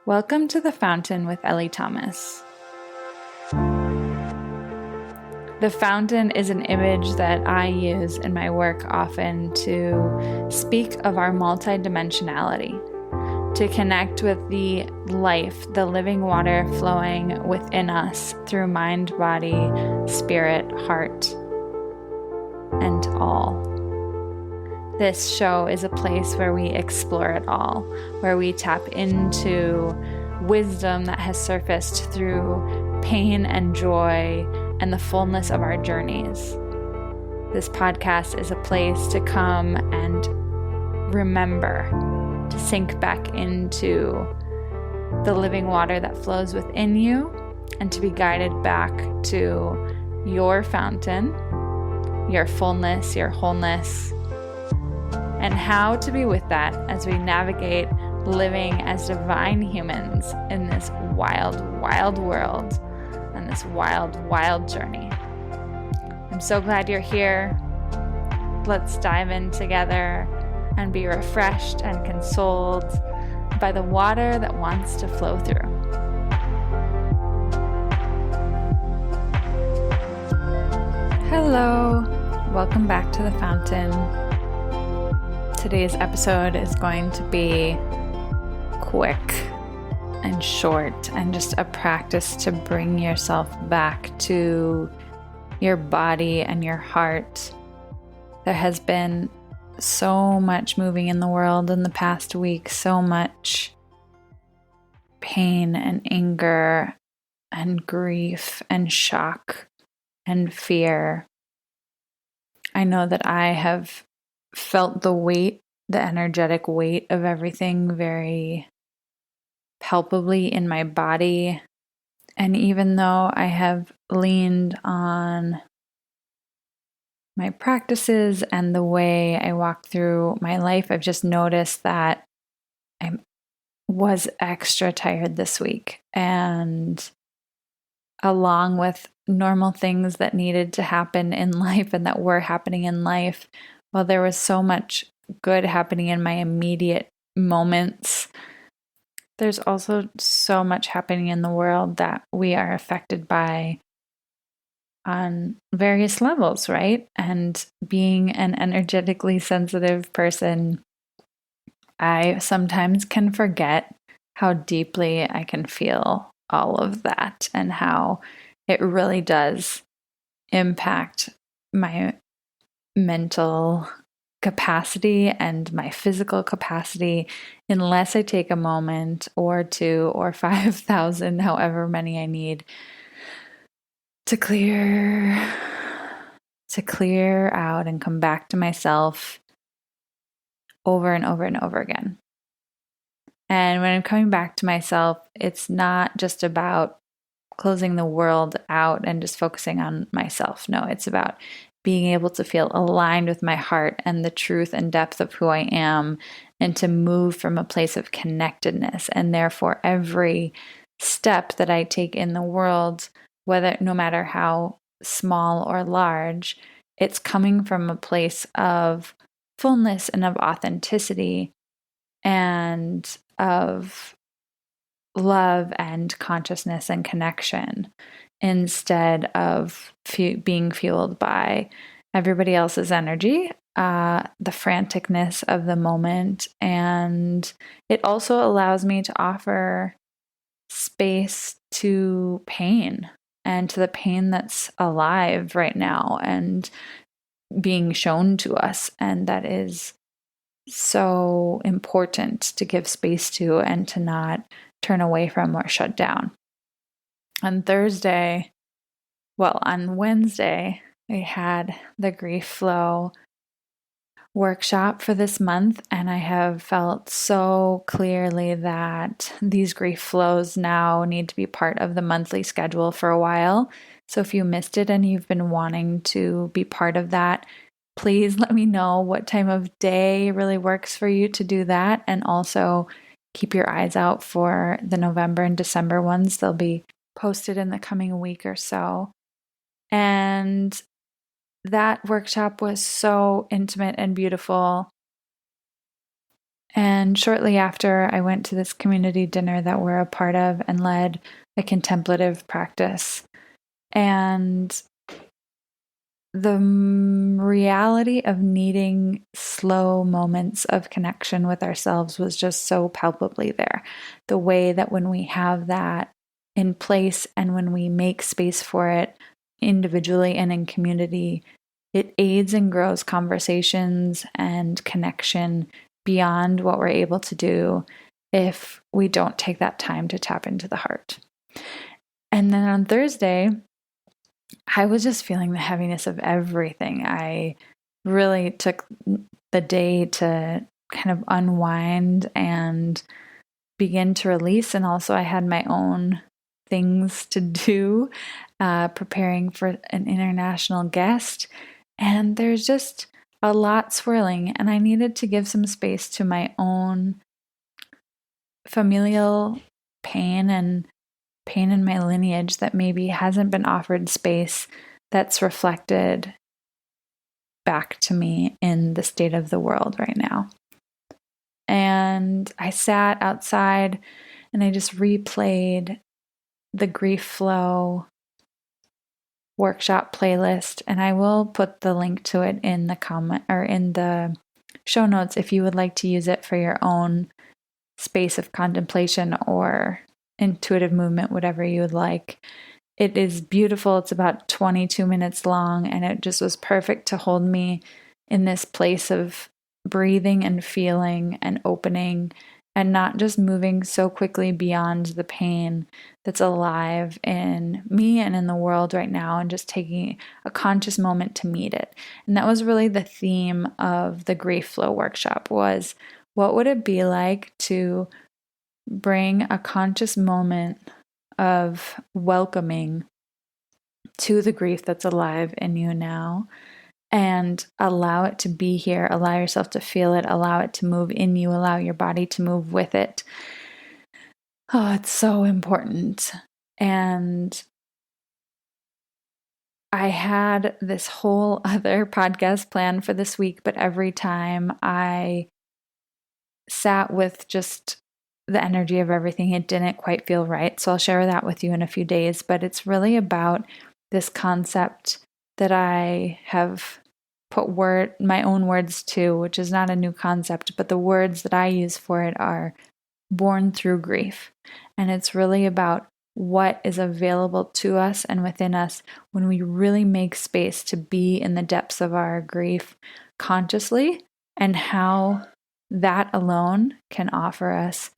Welcome to The Fountain with Ellie Thomas. The fountain is an image that I use in my work often to speak of our multidimensionality, to connect with the life, the living water flowing within us through mind, body, spirit, heart, and all. This show is a place where we explore it all, where we tap into wisdom that has surfaced through pain and joy and the fullness of our journeys. This podcast is a place to come and remember, to sink back into the living water that flows within you and to be guided back to your fountain, your fullness, your wholeness, and how to be with that as we navigate living as divine humans in this wild, wild world and this wild, wild journey. I'm so glad you're here. Let's dive in together and be refreshed and consoled by the water that wants to flow through. Hello, welcome back to the fountain. Today's episode is going to be quick and short and just a practice to bring yourself back to your body and your heart. There has been so much moving in the world in the past week, so much pain and anger and grief and shock and fear. I know that I have felt the weight, the energetic weight of everything very palpably in my body. And even though I have leaned on my practices and the way I walk through my life, I've just noticed that I was extra tired this week. And along with normal things that needed to happen in life and that were happening in life, while there was so much good happening in my immediate moments, there's also so much happening in the world that we are affected by on various levels, right? And being an energetically sensitive person, I sometimes can forget how deeply I can feel all of that and how it really does impact my mental capacity and my physical capacity unless I take a moment or two or 5,000, however many I need to clear out and come back to myself over and over and over again. And when I'm coming back to myself, it's not just about closing the world out and just focusing on myself. No, it's about being able to feel aligned with my heart and the truth and depth of who I am, and to move from a place of connectedness. And therefore, every step that I take in the world, no matter how small or large, it's coming from a place of fullness and of authenticity and of love and consciousness and connection, instead of being fueled by everybody else's energy, the franticness of the moment. And it also allows me to offer space to pain and to the pain that's alive right now and being shown to us. And that is so important to give space to and to not turn away from or shut down. On Wednesday, we had the Grief Flow workshop for this month, and I have felt so clearly that these grief flows now need to be part of the monthly schedule for a while. So if you missed it and you've been wanting to be part of that, please let me know what time of day really works for you to do that. And also keep your eyes out for the November and December ones. They'll be posted in the coming week or so. And that workshop was so intimate and beautiful. And shortly after, I went to this community dinner that we're a part of and led a contemplative practice. And the reality of needing slow moments of connection with ourselves was just so palpably there. The way that when we have that in place and when we make space for it individually and in community, it aids and grows conversations and connection beyond what we're able to do if we don't take that time to tap into the heart. And then on Thursday, I was just feeling the heaviness of everything. I really took the day to kind of unwind and begin to release. And also, I had my own things to do, preparing for an international guest. And there's just a lot swirling, and I needed to give some space to my own familial pain and pain in my lineage that maybe hasn't been offered space that's reflected back to me in the state of the world right now. And I sat outside and I just replayed the Grief Flow workshop playlist, and I will put the link to it in the comment or in the show notes if you would like to use it for your own space of contemplation or intuitive movement, whatever you would like. It is beautiful. It's about 22 minutes long, and it just was perfect to hold me in this place of breathing and feeling and opening and not just moving so quickly beyond the pain that's alive in me and in the world right now, and just taking a conscious moment to meet it. And that was really the theme of the Grief Flow workshop, was what would it be like to bring a conscious moment of welcoming to the grief that's alive in you now, and allow it to be here, allow yourself to feel it, allow it to move in you, allow your body to move with it. Oh, it's so important. And I had this whole other podcast plan for this week, but every time I sat with just the energy of everything, it didn't quite feel right. So I'll share that with you in a few days. But it's really about this concept that I have put my own words to, which is not a new concept, but the words that I use for it are born through grief. And it's really about what is available to us and within us when we really make space to be in the depths of our grief consciously, and how that alone can offer us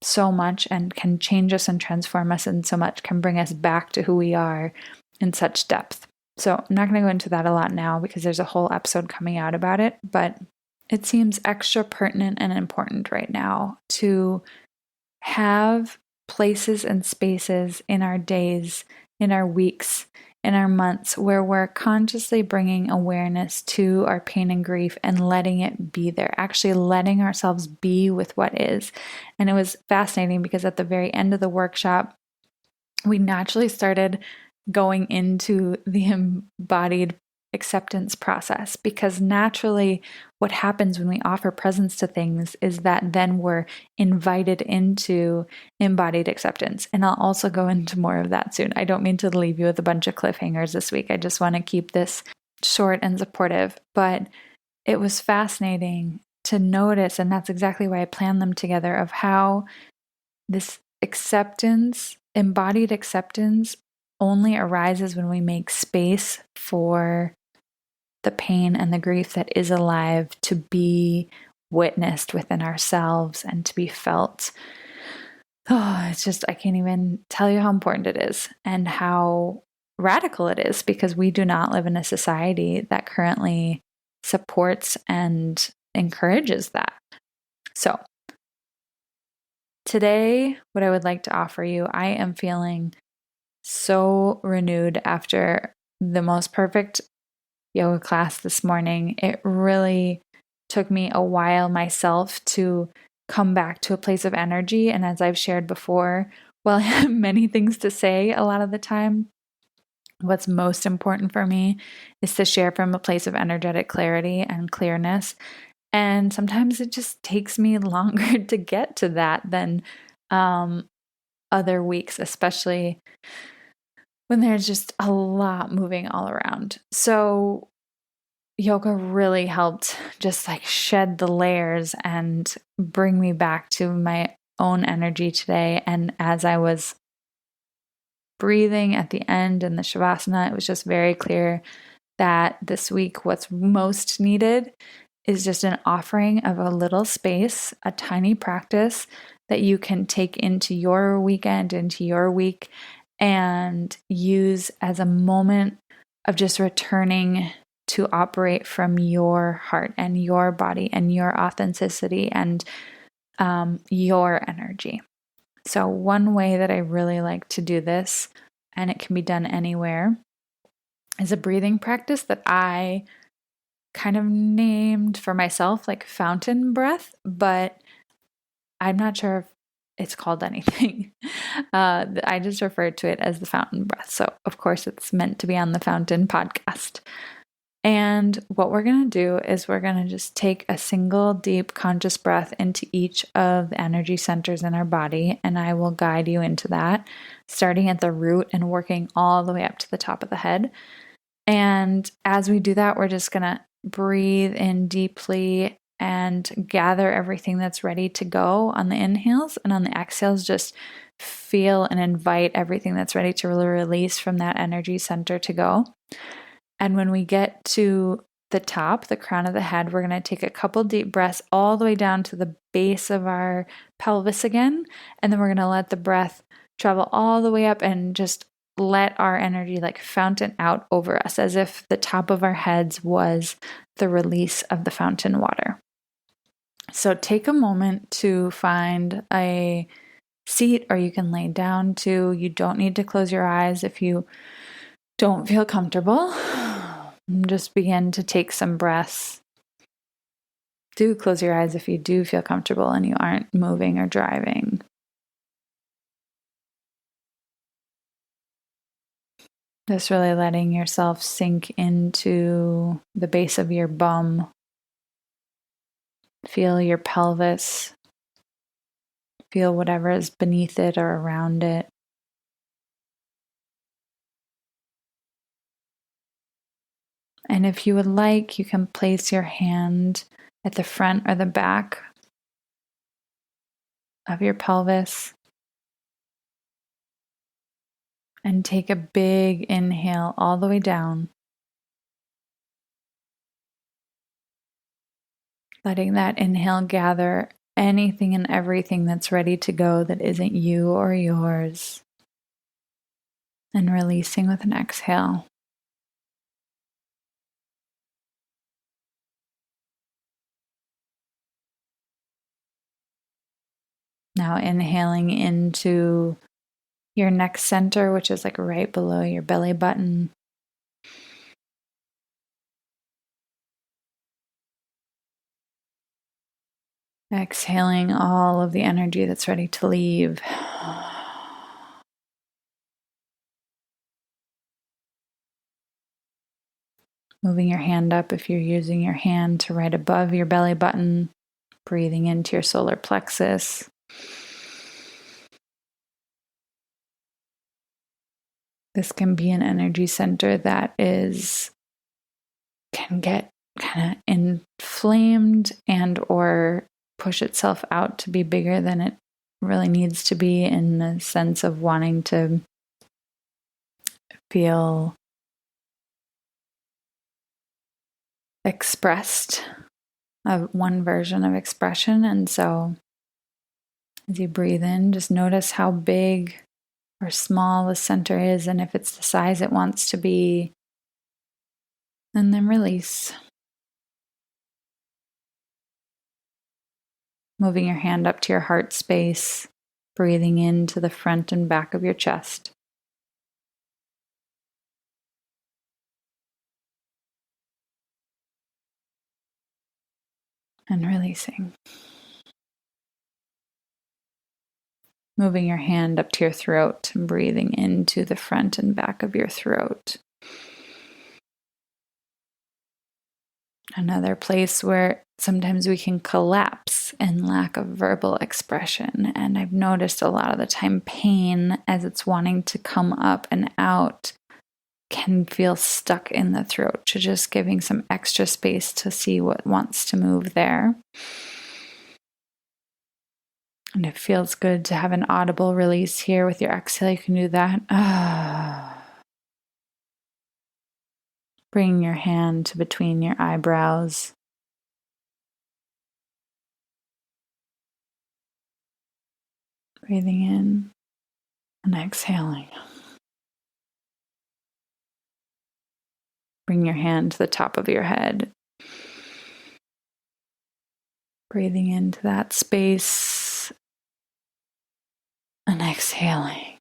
so much and can change us and transform us, and so much can bring us back to who we are in such depth. So I'm not going to go into that a lot now because there's a whole episode coming out about it, but it seems extra pertinent and important right now to have places and spaces in our days, in our weeks, in our months where we're consciously bringing awareness to our pain and grief and letting it be there, actually letting ourselves be with what is. And it was fascinating because at the very end of the workshop, we naturally started going into the embodied acceptance process, because naturally what happens when we offer presence to things is that then we're invited into embodied acceptance. And I'll also go into more of that soon. I don't mean to leave you with a bunch of cliffhangers this week. I just want to keep this short and supportive. But it was fascinating to notice, and that's exactly why I planned them together, of how this acceptance, embodied acceptance, only arises when we make space for the pain and the grief that is alive to be witnessed within ourselves and to be felt. Oh, it's just, I can't even tell you how important it is and how radical it is, because we do not live in a society that currently supports and encourages that. So today, what I would like to offer you, I am feeling so renewed after the most perfect yoga class this morning. It really took me a while myself to come back to a place of energy. And as I've shared before, while I have many things to say a lot of the time, what's most important for me is to share from a place of energetic clarity and clearness. And sometimes it just takes me longer to get to that than other weeks, especially when there's just a lot moving all around. So yoga really helped just like shed the layers and bring me back to my own energy today. And as I was breathing at the end in the Shavasana, it was just very clear that this week what's most needed is just an offering of a little space, a tiny practice that you can take into your weekend, into your week, and use as a moment of just returning to operate from your heart and your body and your authenticity and your energy. So one way that I really like to do this, and it can be done anywhere, is a breathing practice that I kind of named for myself like fountain breath, but I'm not sure if it's called anything. I just refer to it as the fountain breath. So of course it's meant to be on the Fountain podcast. And what we're going to do is we're going to just take a single deep conscious breath into each of the energy centers in our body. And I will guide you into that, starting at the root and working all the way up to the top of the head. And as we do that, we're just going to breathe in deeply and gather everything that's ready to go on the inhales, and on the exhales, just feel and invite everything that's ready to release from that energy center to go. And when we get to the top, the crown of the head, we're going to take a couple deep breaths all the way down to the base of our pelvis again. And then we're going to let the breath travel all the way up and just let our energy like fountain out over us, as if the top of our heads was the release of the fountain water. So take a moment to find a seat, or you can lay down too. You don't need to close your eyes if you don't feel comfortable. Just begin to take some breaths. Do close your eyes if you do feel comfortable and you aren't moving or driving. Just really letting yourself sink into the base of your bum. Feel your pelvis. Feel whatever is beneath it or around it. And if you would like, you can place your hand at the front or the back of your pelvis and take a big inhale all the way down, letting that inhale gather anything and everything that's ready to go that isn't you or yours, and releasing with an exhale. Now inhaling into your neck center, which is like right below your belly button. Exhaling all of the energy that's ready to leave. Moving your hand up if you're using your hand to right above your belly button. Breathing into your solar plexus. This can be an energy center that can get kind of inflamed and or push itself out to be bigger than it really needs to be, in the sense of wanting to feel expressed, of one version of expression. And so as you breathe in, just notice how big or small the center is, and if it's the size it wants to be, and then release. Moving your hand up to your heart space, breathing into the front and back of your chest. And releasing. Moving your hand up to your throat and breathing into the front and back of your throat. Another place where sometimes we can collapse in lack of verbal expression. And I've noticed a lot of the time pain, as it's wanting to come up and out, can feel stuck in the throat. So just giving some extra space to see what wants to move there. And it feels good to have an audible release here with your exhale. You can do that. Bring your hand to between your eyebrows. Breathing in and exhaling. Bring your hand to the top of your head. Breathing into that space and exhaling.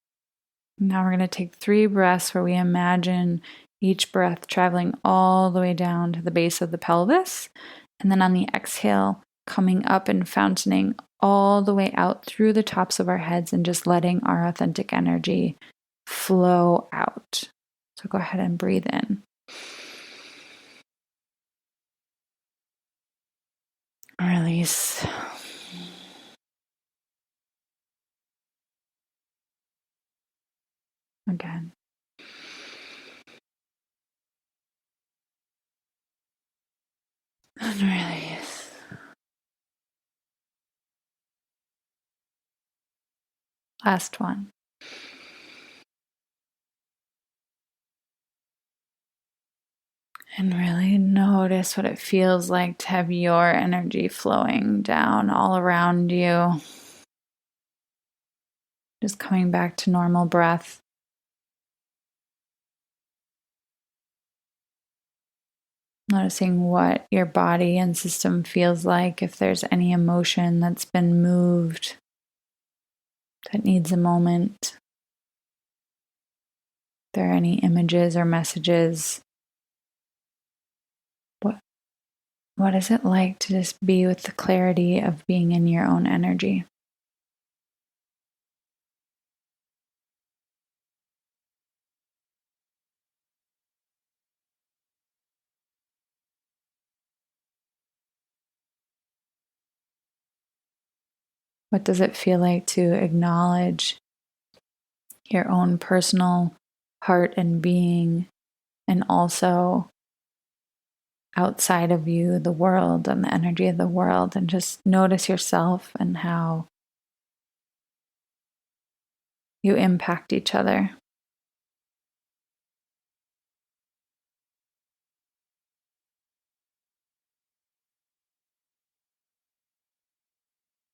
Now we're going to take 3 breaths where we imagine each breath traveling all the way down to the base of the pelvis. And then on the exhale, coming up and fountaining all the way out through the tops of our heads and just letting our authentic energy flow out. So go ahead and breathe in. Release. Again. And release. Last one. And really notice what it feels like to have your energy flowing down all around you. Just coming back to normal breath. Noticing what your body and system feels like, if there's any emotion that's been moved that needs a moment. If there are any images or messages. What is it like to just be with the clarity of being in your own energy? What does it feel like to acknowledge your own personal heart and being, and also outside of you, the world and the energy of the world, and just notice yourself and how you impact each other.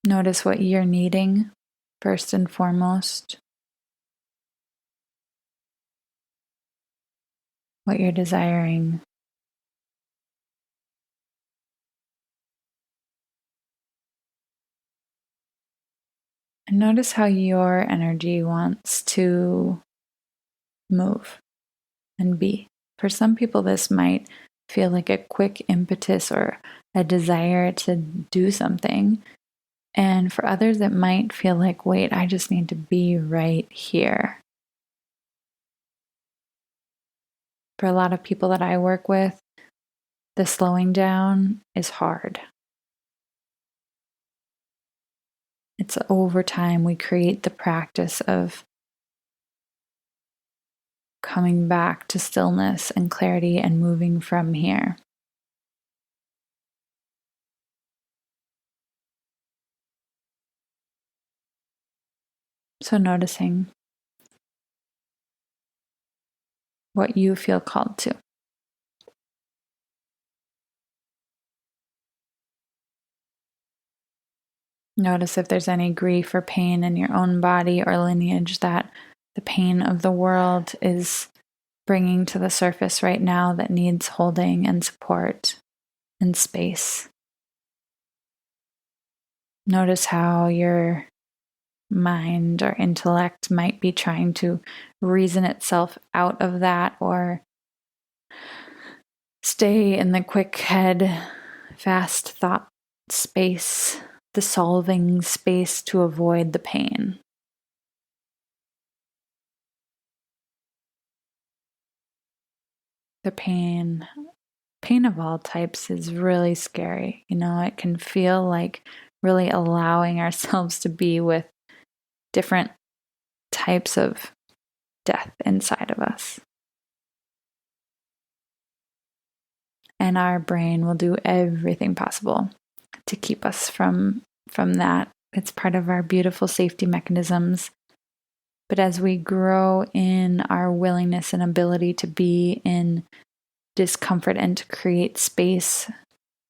Notice what you're needing first and foremost, what you're desiring. And notice how your energy wants to move and be. For some people, this might feel like a quick impetus or a desire to do something. And for others, it might feel like, wait, I just need to be right here. For a lot of people that I work with, the slowing down is hard. It's over time we create the practice of coming back to stillness and clarity and moving from here. So noticing what you feel called to. Notice if there's any grief or pain in your own body or lineage that the pain of the world is bringing to the surface right now that needs holding and support and space. Notice how your mind or intellect might be trying to reason itself out of that or stay in the quick head, fast thought space, the solving space to avoid the pain. The pain pain of all types is really scary. It can feel like really allowing ourselves to be with different types of death inside of us. And our brain will do everything possible to keep us from that. It's part of our beautiful safety mechanisms. But as we grow in our willingness and ability to be in discomfort and to create space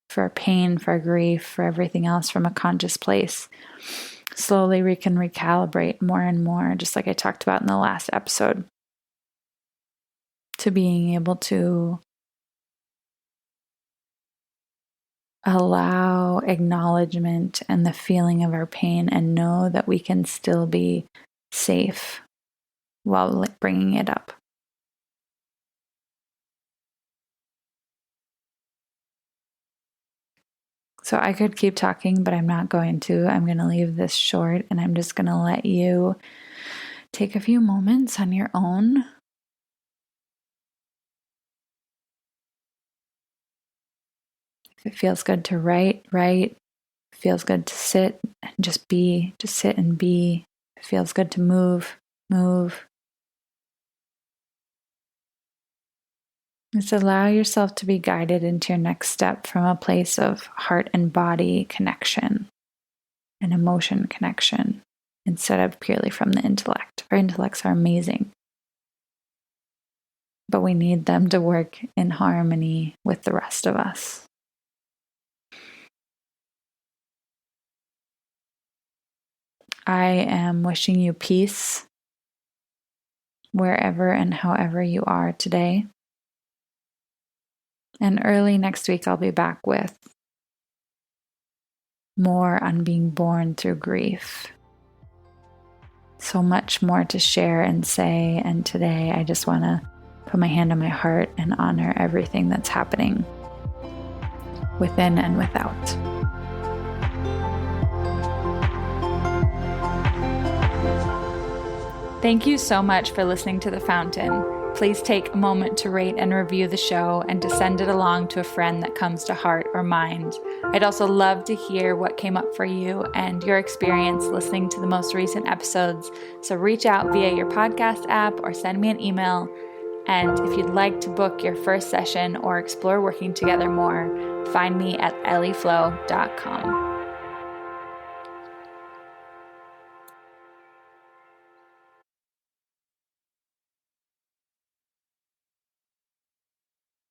for our pain, for our grief, for everything else from a conscious place, slowly we can recalibrate more and more, just like I talked about in the last episode, to being able to allow acknowledgement and the feeling of our pain and know that we can still be safe while bringing it up. So I could keep talking, but I'm not going to. I'm going to leave this short, and I'm just going to let you take a few moments on your own. If it feels good to write. If it feels good to sit and just be, just sit and be. If it feels good to move. Just allow yourself to be guided into your next step from a place of heart and body connection and emotion connection instead of purely from the intellect. Our intellects are amazing, but we need them to work in harmony with the rest of us. I am wishing you peace wherever and however you are today. And early next week, I'll be back with more on being born through grief. So much more to share and say. And today, I just want to put my hand on my heart and honor everything that's happening within and without. Thank you so much for listening to The Fountain. Please take a moment to rate and review the show and to send it along to a friend that comes to heart or mind. I'd also love to hear what came up for you and your experience listening to the most recent episodes. So reach out via your podcast app or send me an email. And if you'd like to book your first session or explore working together more, find me at ellieflow.com.